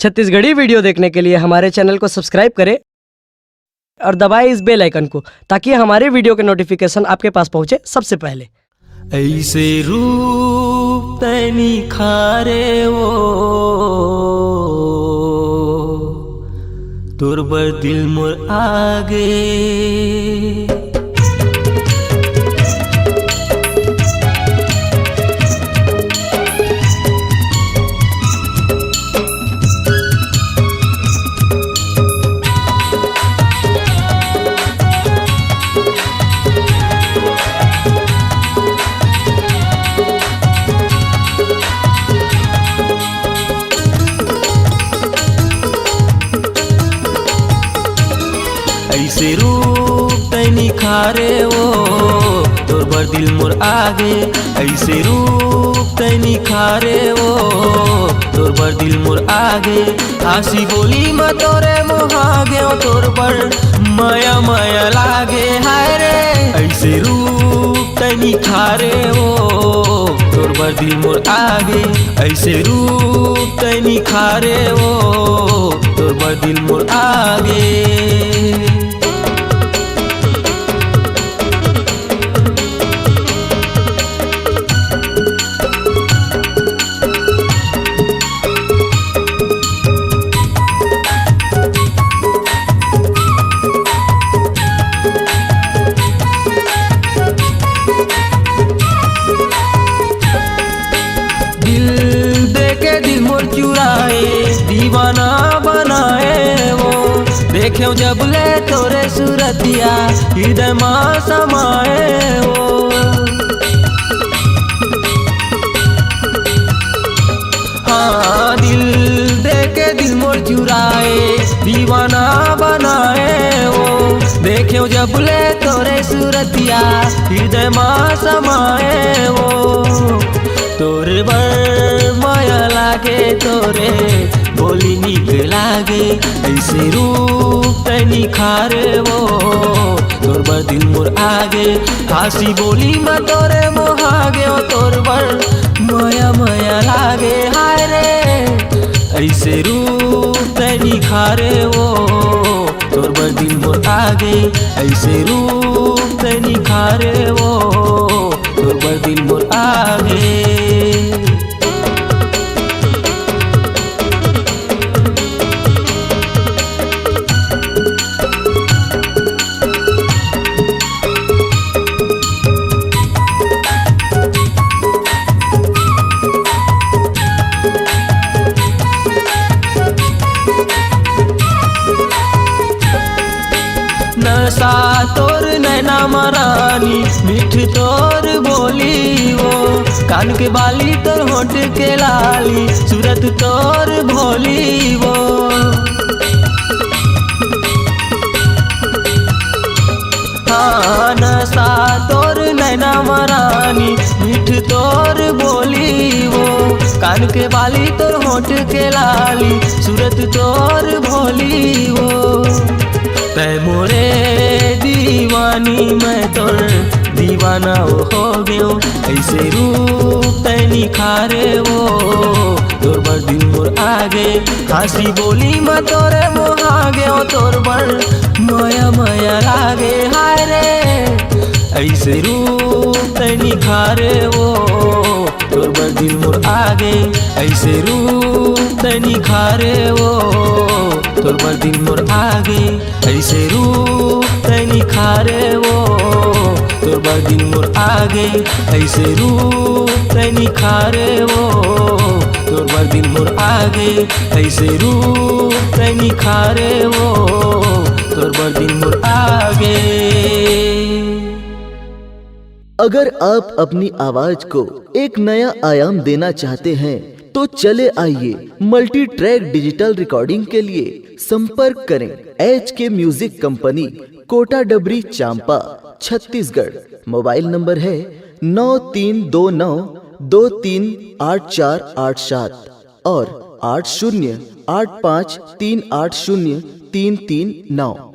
Chhattisgarhi video देखने के लिए हमारे चैनल को सब्सक्राइब करें और दबाएं इस बेल आइकन को ताकि हमारे वीडियो के नोटिफिकेशन आपके पास पहुंचे सबसे पहले। ऐसे रूप तैनी खारे वो तोर बर दिल मोर आगे। ऐसे रूप तैनी खारे वो तोर बर दिल मोर आगे। ऐसे रूप तैनी खारे वो तोर बर दिल मोर आगे। आसी बोली म तोरे मोहागे तोर बर माया माया लागे हाय रे। ऐसे रूप तैनी खारे वो तोर बर दिल मोर आगे। ऐसे रूप तैनी खारे वो तोर बर दिल मोर आगे। दिल मोर चुराए दीवाना बनाए वो देखे जब ले तोरे सूरतिया हृदय माँ समाए वो। हाँ दिल देखे दिल मोर चुराए दीवाना बनाए वो देखे जब ले तोरे सूरतिया हृदय माँ समाए वो। तोरे बर माया लागे तोरे बोली निक लागे। ऐसे रूप तैनी खारे वो तोर बर दिल मोर आगे। हंसी बोली म तोरे मोहागे तोर बर माया माया लागे हाय रे। ऐसे रूप तैनी खारे वो तोर बर दिल मोर आगे। ऐसे रूप तैनी खारे वो तोर बर दिल मोर आगे। नशा तोर नैना मरानी मीठ तोर बोली वो कान के बाली तोर होठ के लाली सूरत तोर भोली वो। हाँ नशा तोर नैना मरानी मीठ तोर बोली वो कान के बाली तोर होठ के लाली सूरत तोर भोली वो। तै मोरे दीवानी मैं तोर दीवाना हो गयो। ऐसे रूप तैनी खारे वो तोर बर दिल मोर आगे। हंसी बोली म तोरे मोहागे तोर बर माया माया लागे हाय रे। ऐसे रूप तैनी खारे वो तोर बर दिल मोर आगे। ऐसे रूप तैनी खारे वो तोर बर दिल मोर आगे। ऐसे रूप तैनी खारे वो तोर बर दिल मोर आगे। ऐसे रूप तैनी खारे वो तोर बर दिल मोर आगे। ऐसे रूप तैनी खारे वो तोर बर दिल मोर आगे। अगर आप अपनी आवाज को एक नया आयाम देना चाहते हैं तो चले आइए मल्टी ट्रैक डिजिटल रिकॉर्डिंग के लिए संपर्क करें HK म्यूजिक कंपनी कोटा डबरी चांपा छत्तीसगढ़। मोबाइल नंबर है 9329238487 और 8085380339।